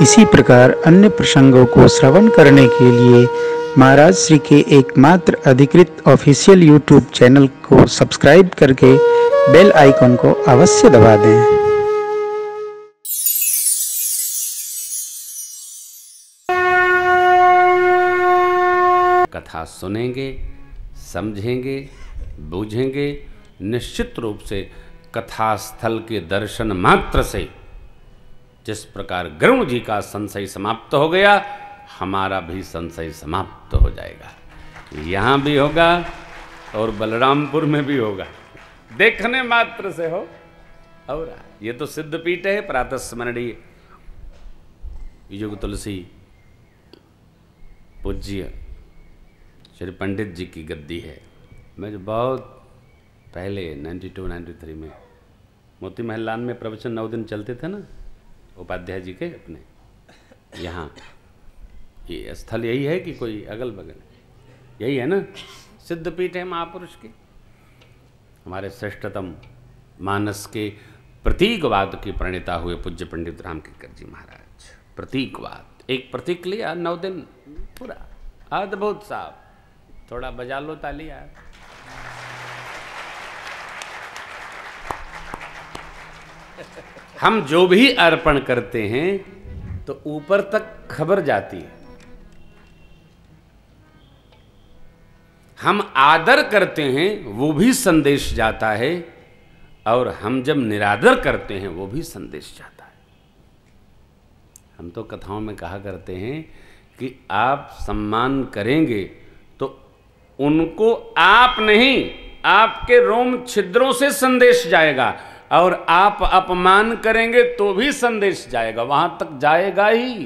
इसी प्रकार अन्य प्रसंगों को श्रवण करने के लिए महाराज श्री के एकमात्र अधिकृत ऑफिशियल यूट्यूब चैनल को सब्सक्राइब करके बेल आइकन को अवश्य दबा दें। कथा सुनेंगे, समझेंगे, बूझेंगे, निश्चित रूप से कथा स्थल के दर्शन मात्र से जिस प्रकार गरुड़ जी का संशय समाप्त हो गया, हमारा भी संशय समाप्त हो जाएगा। यहाँ भी होगा और बलरामपुर में भी होगा, देखने मात्र से हो। और ये तो सिद्ध पीठ है, प्रातः स्मरणीय युग तुलसी पूज्य श्री पंडित जी की गद्दी है। मैं जो बहुत पहले 92-93 में मोती महलान में प्रवचन 9 दिन चलते थे ना, उपाध्याय जी के अपने यहाँ, ये स्थल यही है कि कोई अगल बगल यही है ना, सिद्ध पीठ है महापुरुष की। हमारे श्रेष्ठतम मानस के प्रतीकवाद की प्रणेता हुए पूज्य पंडित रामकिंकर जी महाराज। प्रतीकवाद, एक प्रतीक लिया 9 दिन पूरा अद्भुत साहब। थोड़ा बजा लो तालियां। हम जो भी अर्पण करते हैं तो ऊपर तक खबर जाती है। हम आदर करते हैं वो भी संदेश जाता है, और हम जब निरादर करते हैं वो भी संदेश जाता है। हम तो कथाओं में कहा करते हैं कि आप सम्मान करेंगे तो उनको आप नहीं, आपके रोम छिद्रों से संदेश जाएगा, और आप अपमान करेंगे तो भी संदेश जाएगा, वहां तक जाएगा ही।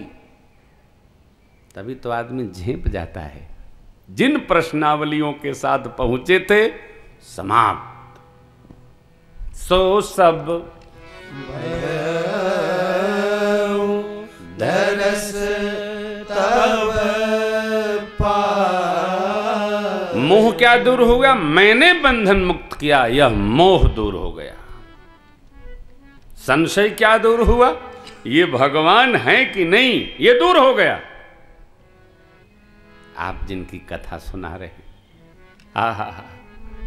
तभी तो आदमी झेप जाता है। जिन प्रश्नावलियों के साथ पहुंचे थे, समाप्त। सो सब दरस तब मोह क्या दूर हो गया? मैंने बंधन मुक्त किया, यह मोह दूर हो गया। संशय क्या दूर हुआ? ये भगवान है कि नहीं, ये दूर हो गया। आप जिनकी कथा सुना रहे हैं, हा,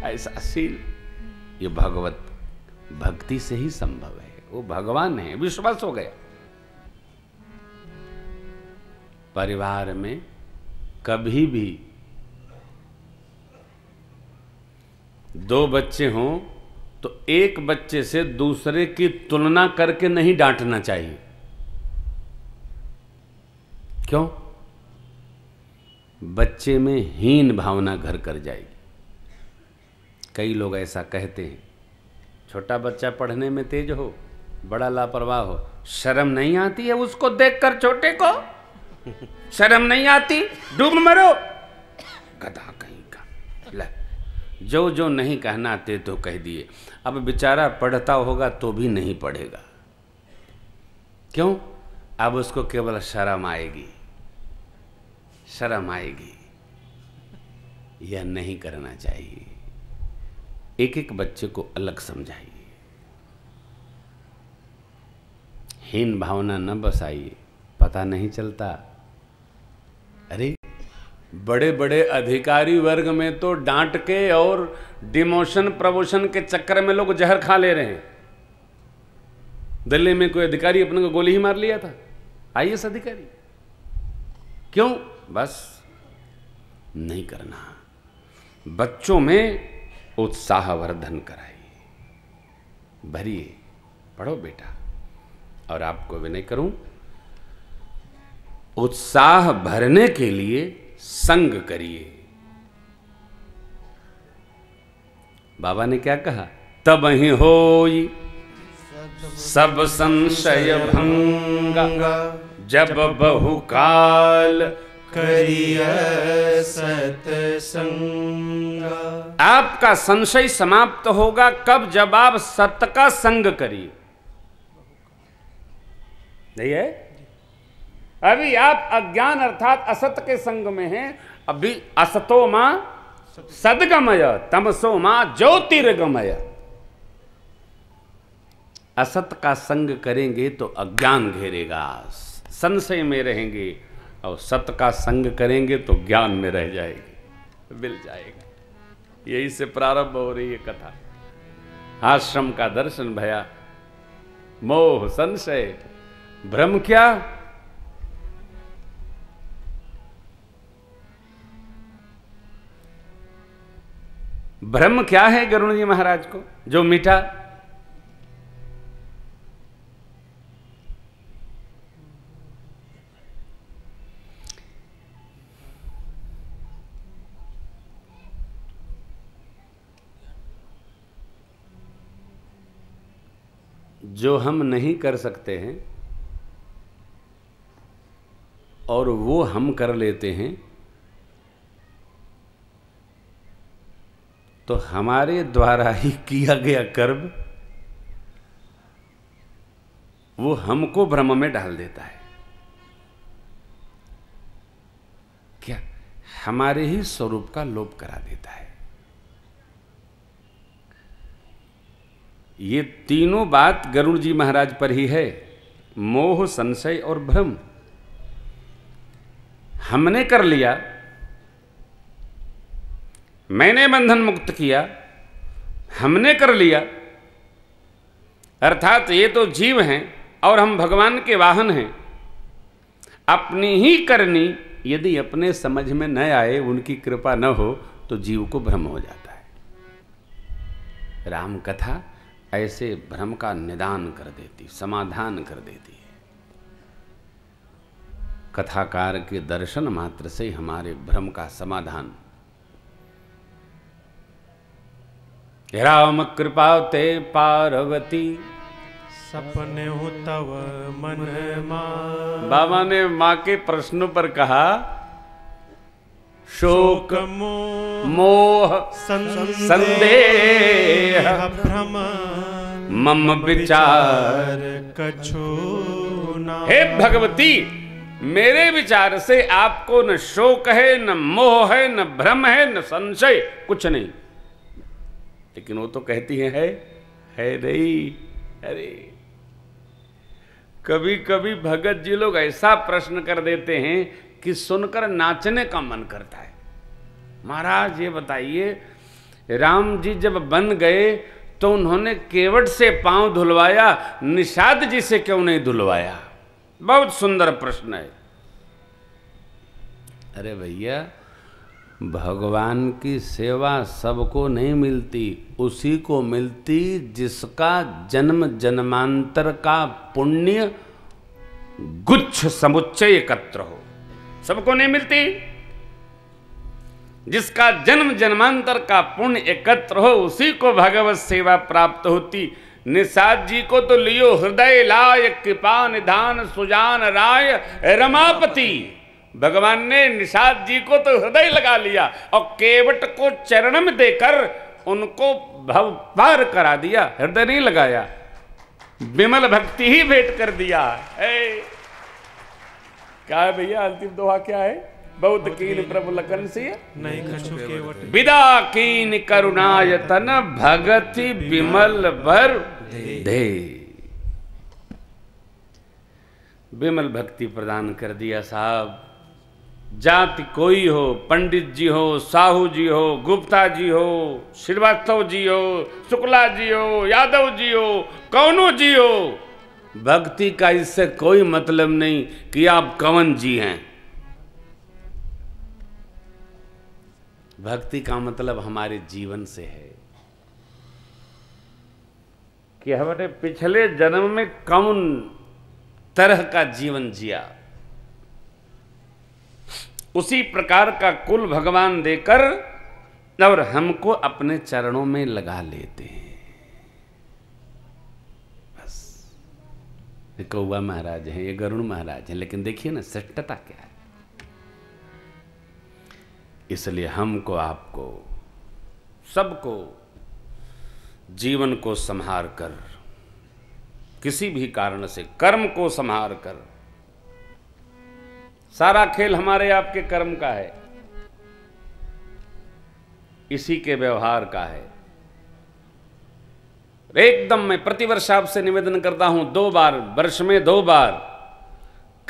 ऐसा शील, ये भगवत भक्ति से ही संभव है। वो भगवान है, विश्वास हो गया। परिवार में कभी भी 2 बच्चे हों तो एक बच्चे से दूसरे की तुलना करके नहीं डांटना चाहिए। क्यों? बच्चे में हीन भावना घर कर जाएगी। कई लोग ऐसा कहते हैं, छोटा बच्चा पढ़ने में तेज हो, बड़ा लापरवाह हो, शर्म नहीं आती है उसको देखकर? छोटे को शर्म नहीं आती? डूब मरो, गधा कहीं का। ले, जो जो नहीं कहना आते तो कह दिए। अब बेचारा पढ़ता होगा तो भी नहीं पढ़ेगा। क्यों? अब उसको केवल शर्म आएगी, शर्म आएगी। यह नहीं करना चाहिए। एक एक बच्चे को अलग समझाइए, हीन भावना न बसाइए। पता नहीं चलता। अरे बड़े बड़े अधिकारी वर्ग में तो डांट के और डिमोशन प्रमोशन के चक्कर में लोग जहर खा ले रहे हैं। दिल्ली में कोई अधिकारी अपने को गोली ही मार लिया था, आईएएस अधिकारी। क्यों? बस नहीं करना। बच्चों में उत्साहवर्धन कराइए, भरिए, पढ़ो बेटा। और आपको विनय करूं, उत्साह भरने के लिए संग करिए। बाबा ने क्या कहा? तब ही होई सब संशय भंगा, जब बहुकाल करिय सत्संग। आपका संशय समाप्त होगा कब? जब आप सत्य का संग करिए। नहीं है? अभी आप अज्ञान अर्थात असत के संग में हैं। अभी असतो मां सदगमय, तमसो मां ज्योतिर्गमय। असत का संग करेंगे तो अज्ञान घेरेगा, संशय में रहेंगे और सत का संग करेंगे तो ज्ञान में रह जाएंगे, मिल जाएगा। यही से प्रारंभ हो रही है कथा। आश्रम का दर्शन भया, मोह संशय भ्रम क्या, भ्रम क्या है गरुड़ जी महाराज को जो मिटा? जो हम नहीं कर सकते हैं और वो हम कर लेते हैं, तो हमारे द्वारा ही किया गया कर्म वो हमको भ्रम में डाल देता है। क्या? हमारे ही स्वरूप का लोप करा देता है। ये तीनों बात गरुड़ जी महाराज पर ही है, मोह संशय और भ्रम। हमने कर लिया, मैंने बंधन मुक्त किया, हमने कर लिया, अर्थात ये तो जीव हैं और हम भगवान के वाहन हैं। अपनी ही करनी यदि अपने समझ में न आए, उनकी कृपा न हो, तो जीव को भ्रम हो जाता है। राम कथा ऐसे भ्रम का निदान कर देती, समाधान कर देती है। कथाकार के दर्शन मात्र से हमारे भ्रम का समाधान। राम कृपा ते पार्वती सपने हो तव मन मान। बाबा ने मां के प्रश्न पर कहा, शोक मोह संदेह भ्रम मम विचार कछु ना। हे भगवती, मेरे विचार से आपको न शोक है, न मोह है, न भ्रम है, न संशय, कुछ नहीं। लेकिन वो तो कहती है नहीं। अरे कभी कभी भगत जी लोग ऐसा प्रश्न कर देते हैं कि सुनकर नाचने का मन करता है। महाराज ये बताइए, राम जी जब बन गए तो उन्होंने केवट से पांव धुलवाया, निषाद जी से क्यों नहीं धुलवाया? बहुत सुंदर प्रश्न है। अरे भैया, भगवान की सेवा सबको नहीं मिलती, उसी को मिलती जिसका जन्म जन्मांतर का पुण्य गुच्छ समुच्चय एकत्र हो। सबको नहीं मिलती। जिसका जन्म जन्मांतर का पुण्य एकत्र हो, उसी को भगवत सेवा प्राप्त होती। निषाद जी को तो लियो हृदय लाय, कृपा निधान सुजान राय रमापति। भगवान ने निषाद जी को तो हृदय लगा लिया और केवट को चरण में देकर उनको भव पार करा दिया, हृदय नहीं लगाया, विमल भक्ति ही भेंट कर दिया। क्या है भैया अंतिम दोहा क्या है? बहुत कीन प्रभु लखन से नहीं कछु केवट विदा कीन करुणायतन भगति विमल भर दे। विमल भक्ति प्रदान कर दिया साहब। जाति कोई हो, पंडित जी हो, साहू जी हो, गुप्ता जी हो, श्रीवास्तव जी हो, शुक्ला जी हो, यादव जी हो, कौनो जी हो, भक्ति का इससे कोई मतलब नहीं कि आप कौन जी हैं। भक्ति का मतलब हमारे जीवन से है कि हमने पिछले जन्म में कौन तरह का जीवन जिया, उसी प्रकार का कुल भगवान देकर और हमको अपने चरणों में लगा लेते हैं। बस ये कौवा महाराज हैं, ये गरुड़ महाराज हैं, लेकिन देखिए ना श्रेष्ठता क्या है। इसलिए हमको, आपको, सबको जीवन को संहार कर, किसी भी कारण से कर्म को संहार कर, सारा खेल हमारे आपके कर्म का है, इसी के व्यवहार का है। एकदम मैं प्रतिवर्ष आपसे निवेदन करता हूं, 2 बार, वर्ष में 2 बार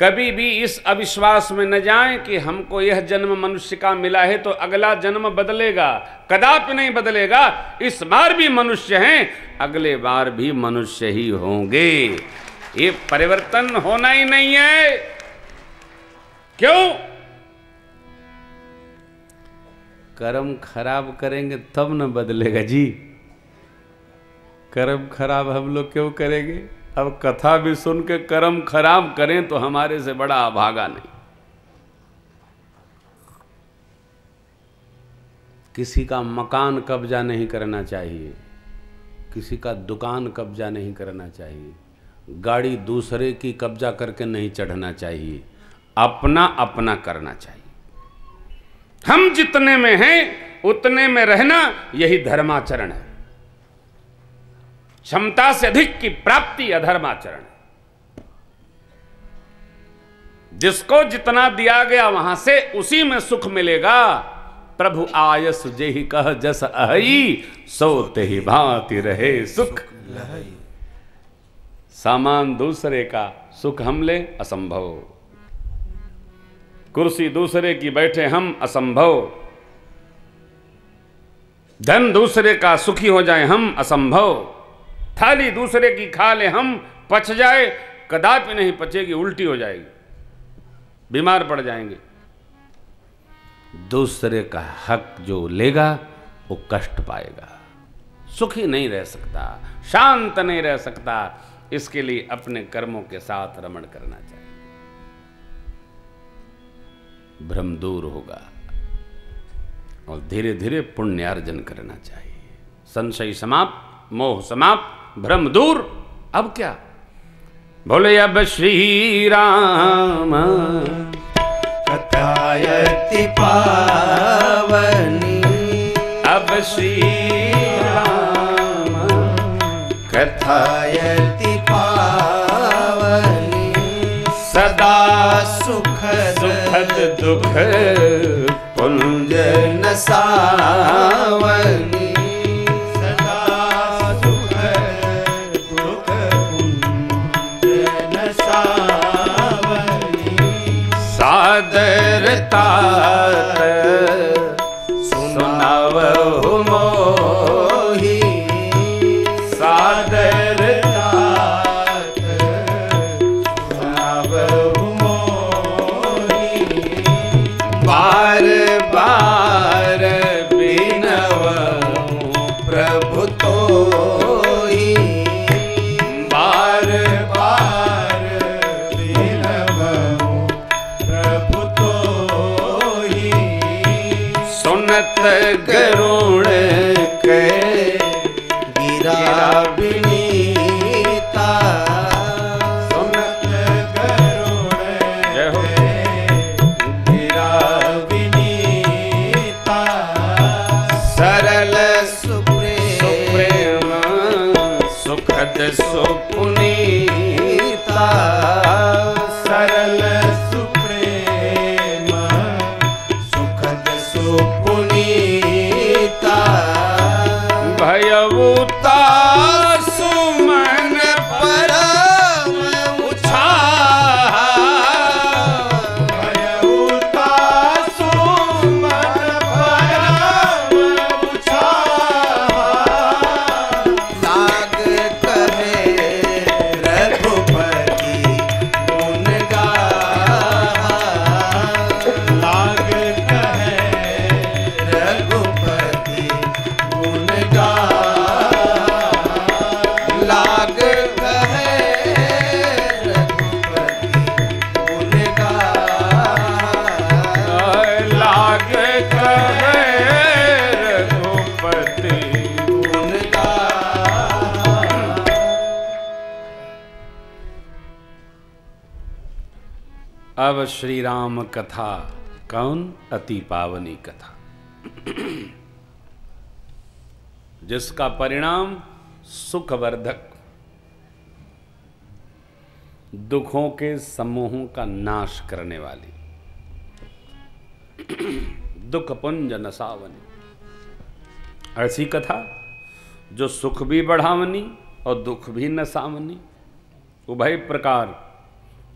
कभी भी इस अविश्वास में न जाएं कि हमको यह जन्म मनुष्य का मिला है तो अगला जन्म बदलेगा, कदापि नहीं बदलेगा। इस बार भी मनुष्य हैं, अगले बार भी मनुष्य ही होंगे। ये परिवर्तन होना ही नहीं है। क्यों? कर्म खराब करेंगे तब न बदलेगा जी। कर्म खराब हम लोग क्यों करेंगे? अब कथा भी सुन के कर्म खराब करें तो हमारे से बड़ा अभागा नहीं। किसी का मकान कब्जा नहीं करना चाहिए, किसी का दुकान कब्जा नहीं करना चाहिए, गाड़ी दूसरे की कब्जा करके नहीं चढ़ना चाहिए, अपना अपना करना चाहिए। हम जितने में हैं उतने में रहना, यही धर्माचरण है। क्षमता से अधिक की प्राप्ति अधर्माचरण है। जिसको जितना दिया गया वहां से उसी में सुख मिलेगा। प्रभु आयस जेहि कह जस अहई, सो तेहि भांति रहे सुख। सामान दूसरे का, सुख हम ले असंभव। कुर्सी दूसरे की बैठे हम, असंभव। धन दूसरे का, सुखी हो जाए हम, असंभव। थाली दूसरे की खा ले हम, पच जाए, कदापि नहीं पचेगी, उल्टी हो जाएगी, बीमार पड़ जाएंगे। दूसरे का हक जो लेगा वो कष्ट पाएगा, सुखी नहीं रह सकता, शांत नहीं रह सकता। इसके लिए अपने कर्मों के साथ रमण करना चाहिए, भ्रम दूर होगा और धीरे धीरे पुण्यार्जन करना चाहिए। संशय समाप्त, मोह समाप्त, भ्रम दूर। अब क्या बोले? अब श्री राम कथायति पावनी, अब श्री राम कथायति पावनी, सदा सुखद सुखद दुख पुंज न सावनी, सदा सुखद दुख पुंज न सावनी, सादरता सुनावहु मोहि, सादरता सुनावहु मोहि, बार बार बिनवहु प्रभु तोहि, बार बार बिनवहु प्रभु तोहि, सुनत गरुण के गिरा विनीता, सुनत गरुड़ जय हो। गिरा विनीता, सरल सुप्रेम सुखद सुपुनीता, सरल सुप्रेम सुखद सुपुनीता, भयभूता सुमन परम उछाहा, भयउता सुमन परम उछाहा, लाग कहे रघुपति गुण गाहा, लाग कहे रघुपति गुण गाहा, लाग कहे रघुपति गुण गाहा, लाग करे रघुपति। गुण गाहा। अब श्री राम कथा कौन? अति पावनी कथा, जिसका परिणाम सुखवर्धक, दुखों के समूहों का नाश करने वाली, दुख पुंज नसावनी, ऐसी कथा जो सुख भी बढ़ावनी और दुख भी नसावनी, उभय प्रकार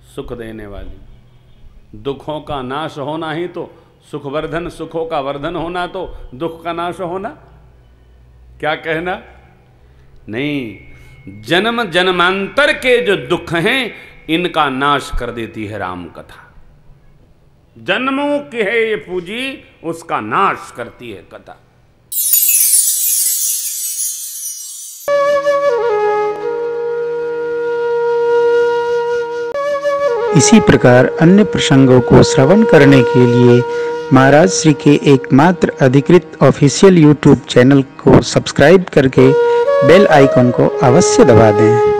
सुख देने वाली। दुखों का नाश होना ही तो सुखवर्धन, सुखों का वर्धन होना तो दुख का नाश होना। क्या कहना? नहीं, जन्म जन्मांतर के जो दुख हैं इनका नाश कर देती है राम कथा। जन्मों की है ये पूंजी, उसका नाश करती है कथा। इसी प्रकार अन्य प्रसंगों को श्रवण करने के लिए महाराज श्री के एकमात्र अधिकृत ऑफिशियल यूट्यूब चैनल को सब्सक्राइब करके बेल आइकन को अवश्य दबा दें।